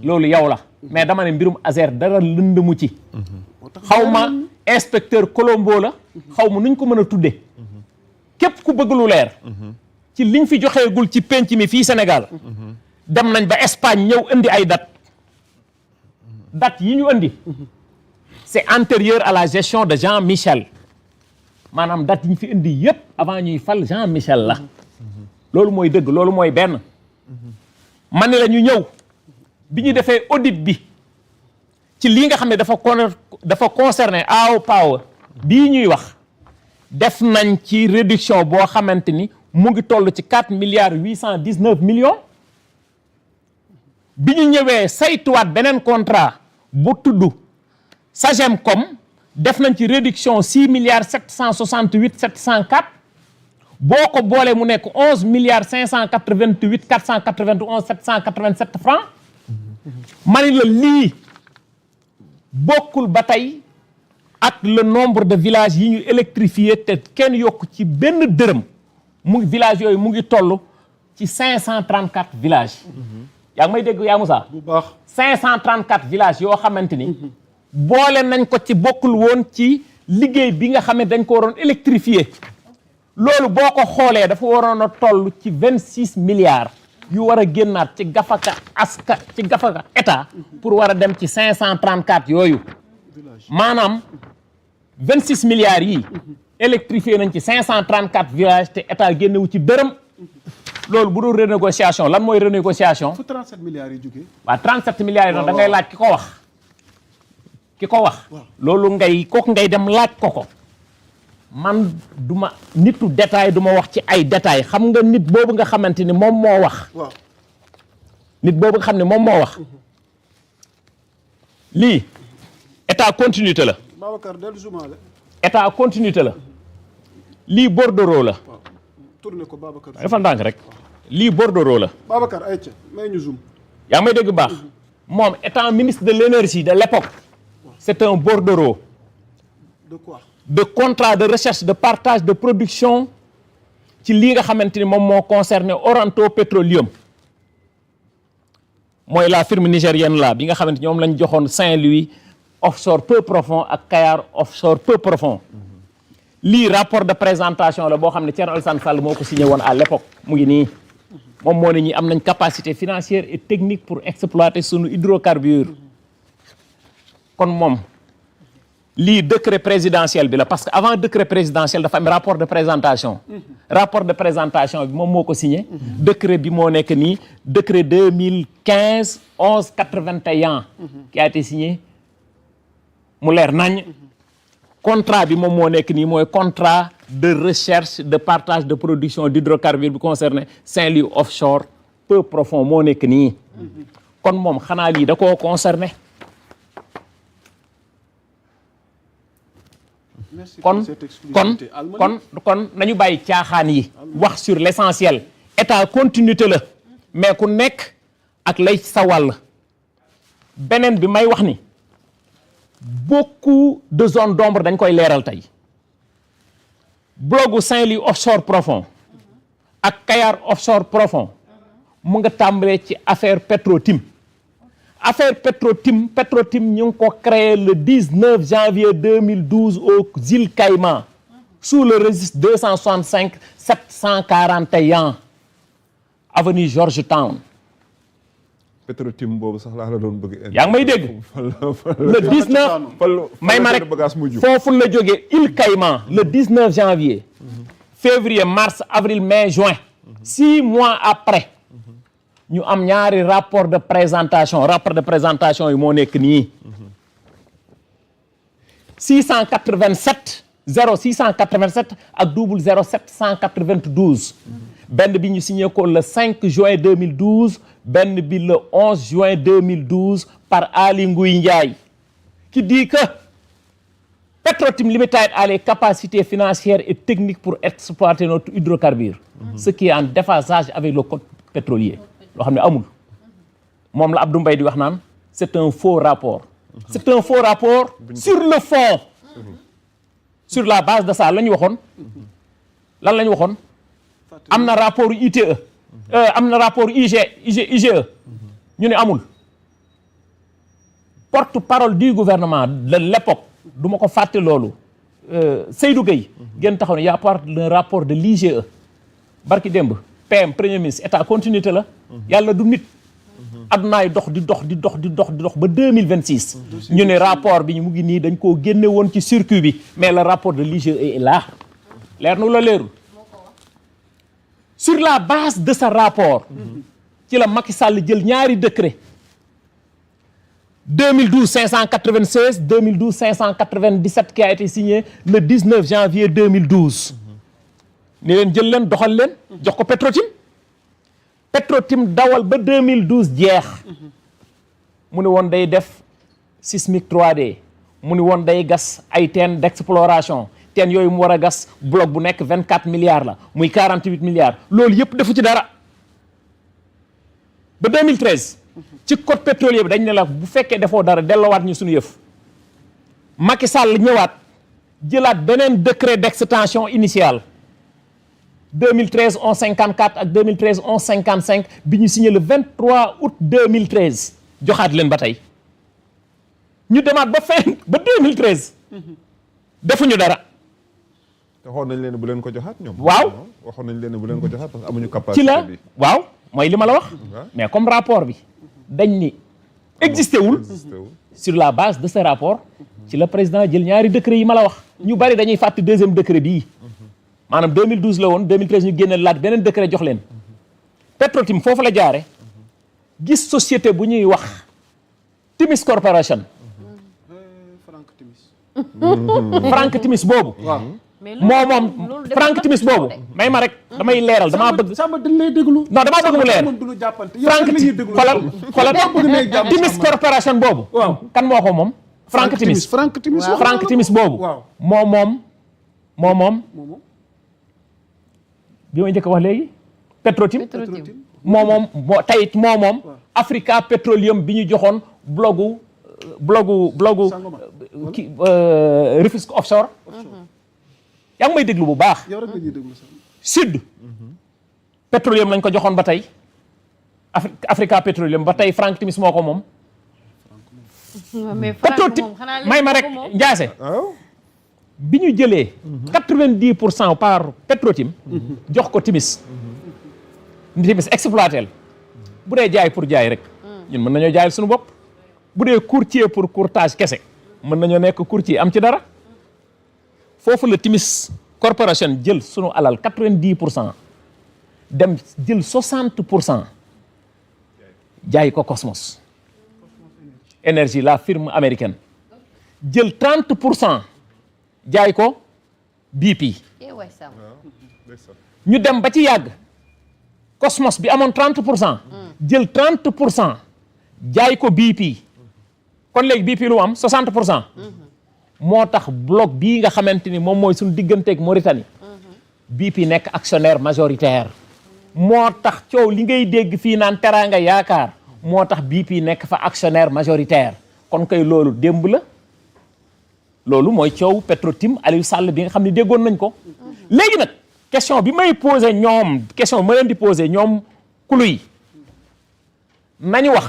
loolu yow la mais dama ne mbirum Azer dara lëndëmu ci xaw ma inspecteur Colombo la xaw ma nuñ ko mën a tudde képp ku bëgg lu leer ci liñ fi joxeegul ci penc mi fii Sénégal dem nañ ba Espagne ñëw indi ay date yi ñu indi c'est antérieur à la gestion de Jean Michel maanaam date yi ñu fi indi yépp avant ñuy fal Jean Michel la loolu mooy dëgg loolu mooy benn ma ne la ñu ñëw bi ñu defee audit bi ci lii nga xam ne dafa concerné AO Power bii ñuy wax def nañ ci réduction boo xamante ni mu ngi toll ci 4,819 milliards bi ñu ñëwee saytuwaat beneen contrat bu tudd Sagemcom def nañ ci réduction 6,768,704 boo ko boolee mu nekk 11,588,491,787 francs mani la lii bokkul ba tey ak le nombre de villages yi ñu électrifié te kenn yokk ci benn dërëm village yooyu mu ngi toll ci 534 villages yaa ngi may dégg yaa Moussa bu baax 534 villages yoo xamante ni boole nañ ko ci bokkul woon ci liggéey bi nga xam ne dañ ko waroon électrifié loolu boo ko xoolee dafa waroon a toll ci 26 milliards yu war a génnaat ci gafaka état pour war a dem ci 534 yooyu maanaam 26 milliards yi électrifié nañ ci 534 villages te état génnewu ci dërëm loolu bu dul renégociation lan mooy renégociation. fu 37 milliards yi jógee. waaw 37 milliards yi nag da ngay laaj ki ko wax. loolu kooku ngay dem laaj ko. man duma nitu détail duma wax ci ay détails xam nga nit boobu nga xamante ni moom moo wax. waaw nit boobu nga xam ne moom moo wax. lii état continuité la. Babacar dellu zumaale. état continuité la. lii bordereau la. waaw tourné ko Babacar. dafa ndànk rek. lii bordereau la. Babacar ayca may ñu zoom. yaa may dégg baax. moom étant ministre de l'énergie de l'époque. c'est un bordereau. de quoi. de contrat de recherche de partage de production ci lii nga xamante ni moom moo concerné Oranto Petroleum mooy la firme nigérienne là bi nga xamante ñoom lañ joxoon Saint-Louis offshore peu profond ak Kayar offshore peu profond lii rapport de présentation la boo xam ne Thierno Alassane Sall moo ko signé woon à l'époque mu ngi nii moom moo ne ñi am nañ capacité financière et technique pour exploiter sunu hydrocarbures kon moom lii décret présidentiel bi la parce que avant décret présidentiel dafa am rapport de présentation rapport de présentation bi moom moo ko signé décret bi moo nekk nii décret 2015 11 81 qui a été signé mu leer nañ contrat bi moom moo nekk nii mooy contrat de recherche de partage de production d'hydrocarbures bi concerné Saint-Louis offshore peu profond moo nekk nii kon moom xanaa lii da koo concerné kon nañu bàyyi caaxaan yi wax sur l'essentiel état continuité la mais ku nekk ak lay sa wàll beneen bi may wax ni beaucoup de zones d'ombre dañ koy leeral tey blogu Saint-Louis offshore profond ak Kayar offshore profond mu nga tàmbalee ci affaire Petro-Tim Petro-Tim ñu ngi ko créé le 19 janvier 2012 aux îles Caïmans sous le registre 265 741 avenue Georgetown. Petro-Tim boobu sax laa la doon bëgg. yaa ngi may dégg le 19 may ma rek foofu la jógee îles Caïmans le 19 janvier. février mars avril mai juin. 6 mois après. ñu am ñaari rapport de présentation yi moo nekk nii 687 0687 ak 00 792 benn bi ñu signé ko le 5 juin 2012 benn bi le 11 juin 2012 par Ali Ngouille Ndiaye qui dit que Petro-Tim Limited a les capacités financières et techniques pour exploiter notre hydrocarbure ce qui est en déphasage avec le code pétrolier loo xam ne amul moom la Abdou Mbaye di wax naan c'est un faux rapport sur le fond sur la base de ça la ñu waxoon lan la ñu waxoon am na rapport ITE am na rapport IGE ñu ne amul porte-parole du gouvernement de l'époque du ma ko fàtte loolu Seydou Gueye ngeen taxaw ne y a part d'un rapport de l'IGE barki démb PM premier ministre état continuité la yàlla du nit addunaay dox di dox ba 2026 ñu ne rapport bi mu ngi nii dañ koo génne woon ci circuit bi mais le rapport de l'IGE est là leer na la leerul sur la base de ce rapport ci la Macky Sall jël ñaari décret 2012 596 2012 597 qui a été signé le 19 janvier 2012 ni leen jël leen doxal leen jox ko Petrotim dawal ba 2012 jeex mu ne woon day def sismique 3D mu ne woon day gas ay teen d'exploration teen yooyu mu war a gas bloc bu nekk 24 milliards la muy 48 milliards loolu yëpp defu ci dara ba 2013 ci code pétrolier bi dañ ne la bu fekkee defoo dara delloowaat ñu suñu yëf Macky Sall ñëwaat jëlaat beneen décret d'extension initiale 2013 1154 ak 2013 1155 bi ñu signé le 23 août 2013 joxaat leen ba tey ñu demaat ba fin ba 2013 defuñu dara. te waxoon nañ leen bu leen ko joxaat ñoom. waaw waxoon nañ leen bu leen ko joxaat parce que amuñu capacité ci la bi. waaw mooy li ma la wax. mais comme rapport bi dañ ni existé wul sur la base de ce rapport ci la président jël ñaari décret yi ma la wax. ñu bari dañuy fàtte deuxième décret bii. maanaam 2012 la woon 2013 ñu génne laat beneen décret jox leen Petrotim foofu la jaare gis société bu ñuy wax Timis Corporation. Frank Timis boobu. moom Frank Timis boobu. may ma rek damay leeral damaa bëgg. Samba dañ lay déglu. non damaa bëgg mu leer xoolal Timis Corporation boobu. kan moo ko moom. Frank Timis boobu. moom. bi ma njëkk a wax léegi Petrotim moom Africa Petroleum bi ñu joxoon blogu ki Rufisque offshore yaa ngi may déglu bu baax sud Petroleum lañ ko joxoon ba tey Africa Petroleum ba tey Frank Timis moo ko moom Petrotim may ma rek Ndiasse bi ñu jëlee 90% par Petrotim jox ko Timis exploité bu dee jaay pour jaay rek ñun mën nañoo jaayal suñu bopp bu dee courtier pour courtage kese mën nañoo nekk courtier am ci dara foofu la Timis Corporation jël sunu alal 90% dem jël 60% jaay ko Cosmos Énergie la firme américaine jël 30% jaay ko BP ñu dem ba ci yàgg Cosmos bi amoon 30% jël 30% jaay ko BP kon léegi BP lu mu am 60% moo tax bloc bii nga xamante ni moom mooy suñu digganteeg Mauritanie BP nekk actionnaire majoritaire moo tax coow li ngay dégg fii naan teraanga yaakaar moo tax BP nekk fa actionnaire majoritaire kon kay loolu démb la loolu mooy coow Petrotim Aliou Sall bi nga xam ne déggoon nañ ko léegi nag question bi may posé ñoom question bi ma leen di posé ñoom kulu yi nañu wax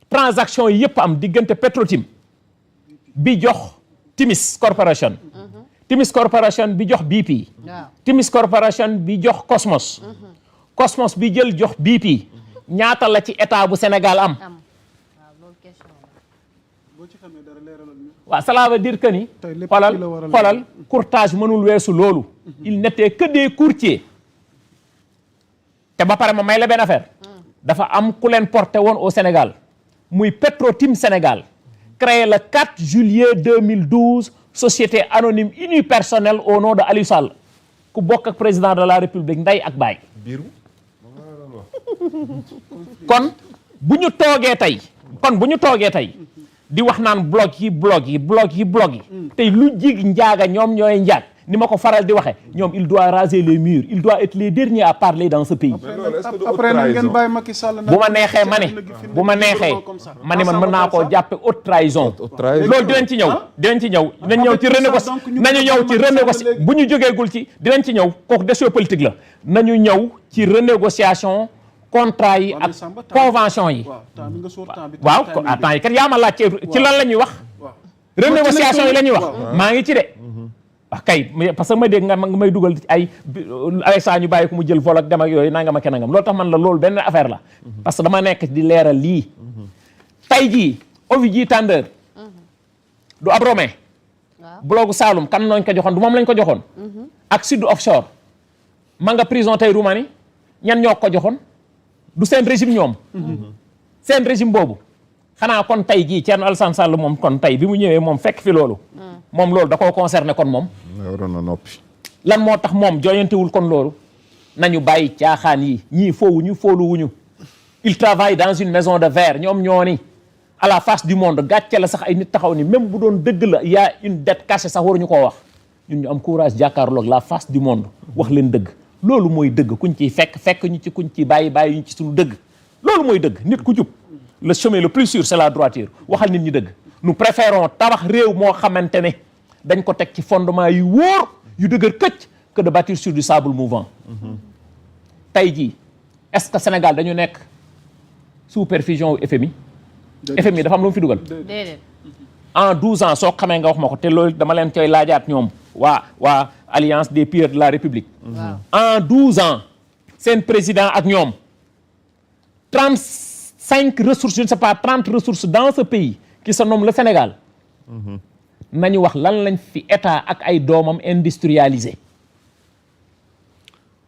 transaction yi yëpp am diggante Petrotim bi jox Timis Corporation Timis Corporation bi jox BP Timis Corporation bi jox Cosmos Cosmos bi jël jox BP ñaata la ci état bu Sénégal am waaw cela veut dire que ni xoolal courtage mënul weesu loolu il n'était que des courtiers te ba pare ma may la benn affaire dafa am ku leen porté woon au Sénégal muy Petrotim Sénégal créé le 4 juillet 2012 société anonyme unipersonnelle au nom de Aliou Sall ku bokk ak président de la République ndey ak baay kon bu ñu toogee tey di wax naan bloc yi tey lu jig njaaga ñoom ñooy njaag ni ma ko faral di waxe ñoom il doit raser les murs il doit être les derniers à parler dans ce pays après nag ngeen bàyyi Macky Sall bu ma neexee man mën naa koo jàppe haute trahison loolu dinañ ci ñëw nañu ñëw ci renégociation bu ñu jógeegul ci dinañ ci ñëw kooku décision politique la nañu ñëw ci renégociation contrat yi ak convention yi. waaw temps yi kat yaa ma laaj ci lan la ñuy wax. renégociation yi la ñuy wax. maa ngi ci de. wax kay parce que ma dégg nga may dugal ay saa ñu bàyyi ko mu jël vol ak dem ak yooyu nangam ak nangam loolu tax man la loolu benn affaire la. parce que dama nekk di leeral lii. tey jii Ovidiu Tandeur. du ab romain. blogu Saloum kan lañ ko joxoon du moom lañ ko joxoon. ak Sud Offshore. ma nga prison tey Roumanie ñan ñoo ko joxoon du seen régime ñoom. seen régime boobu. xanaa kon tey jii Thierno Alassane Sall moom kon tey bi mu ñëwee moom fekk fi loolu. moom loolu da koo concerné kon moom. waroon na noppi. lan moo tax moom jooyantewul kon loolu. nañu bàyyi caaxaan yi ñii foowuñu fooluwuñu. il travaille dans une maison de verre ñoom ñoo ni à la face du monde gàcce la sax ay nit taxaw ni même bu doon dëgg la y a une dette cachée sax waruñu koo wax. ñun ñu am courage jàkkaarloog la face du monde wax leen dëgg. loolu mooy dëgg kuñ ciy fekk ñu ci kuñ ci bàyyi ñu ci suñu dëgg. loolu mooy dëgg nit ku jub. le chemin le plus sûr c'est la droiture waxal nit ñi dëgg. nous préférons tabax réew moo xamante ne dañ ko teg ci fondement yu wóor yu dëgër këcc que de bâtir sur du sable mouvant. tey jii est-ce que Sénégal dañu nekk sous perfusion FMI. FMI dafa am lu mu fi dugal. déedéet. en 12 ans soo xamee nga wax ma ko te loolu dama leen koy laajaat ñoom waa alliance des pilleurs de la République. en 12 ans seen président ak ñoom 35 ressources je ne sais pas 30 ressources dans ce pays qui se nomme le Sénégal. nañu wax lan lañ fi état ak ay doomam industrialisé.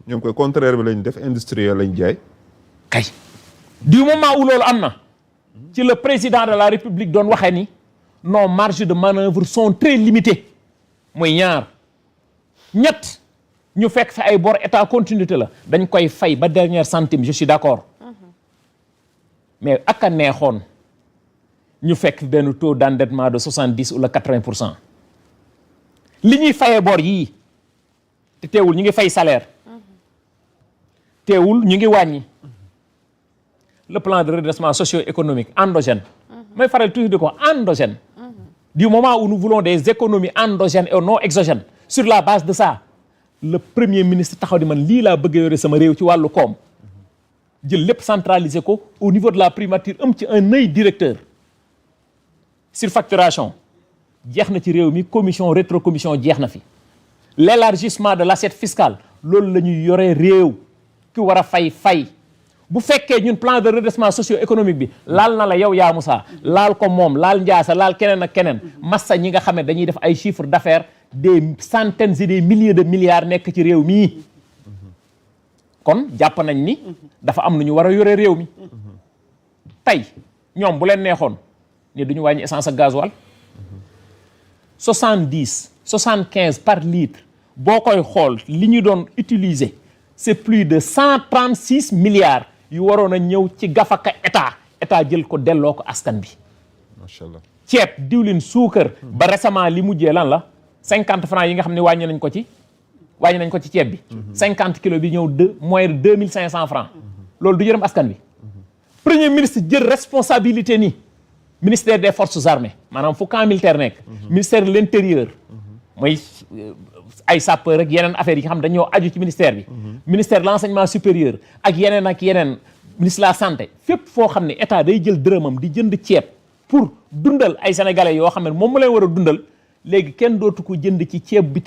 ñoom koy contraire bi lañ def industriel lañ jaay. kay du moment où loolu am na ci le président de la République doon waxee ni nos marges de manœuvre sont très limitées mooy ñaar ñett ñu fekk fi ay bor état continuité la dañ koy fay ba dernier centime je suis d'accord mais ak a neexoon ñu fekk benn taux d'endettement de 70 ou 80%. li ñuy fayee bor yii te teewul ñu ngi fay salaire teewul ñu ngi wàññi le plan de redressement socio-économique endogène. may faral toujours di ko endogène. du moment où nous voulons des économies endogènes et non exogènes sur la base de ça le premier ministre taxaw di man lii laa bëgg yore sama réew ci wàllu koom jël lépp centraliser ko au niveau de la primature am ci un œil directeur. surfacturation jeex na ci réew mi commission rétrocommission jeex na fi l'élargissement de l'assiette fiscale loolu la ñuy yoree réew ki war a fay bu fekkee ñun plan de redressement socio-économique bi laal na la yow yaa Moussa laal ko moom laal Ndiassa laal keneen ak keneen massa ñi nga xam ne dañuy def ay chiffres d'affaires des centaines et des milliers de milliards nekk ci réew mii kon jàpp nañ ni dafa am lu ñu war a yore réew mi tey ñoom bu leen neexoon ni duñu wàññi essence ak gasoil 75 par litre boo koy xool li ñu doon utiliser c'est plus de 136 milliards yu waroon a ñëw ci gafaka état jël ko delloo ko askan bi. macha allah ceeb diwlin suukar. ba récemment li mujjee lan la 50 francs yi nga xam ne wàññi nañ ko ci ceeb bi. 50 kilos bi ñëw moins de 2500 francs. loolu du yërëm askan bi. premier ministre jël responsabilité ni ministère des forces armées maanaam fu camp militaire nekk. ministère de l'intérieur. mooy ay sapeur ak yeneen affaires yi nga xam dañoo aju ci ministère bi. ministère de l'enseignement supérieur ak yeneen ministre de la santé fépp foo xam ne état day jël dërëmam di jënd ceeb pour dundal ay sénégalais yoo xam ne moom mu leen war a dundal léegi kenn dootu ko jënd ci ceeb bi.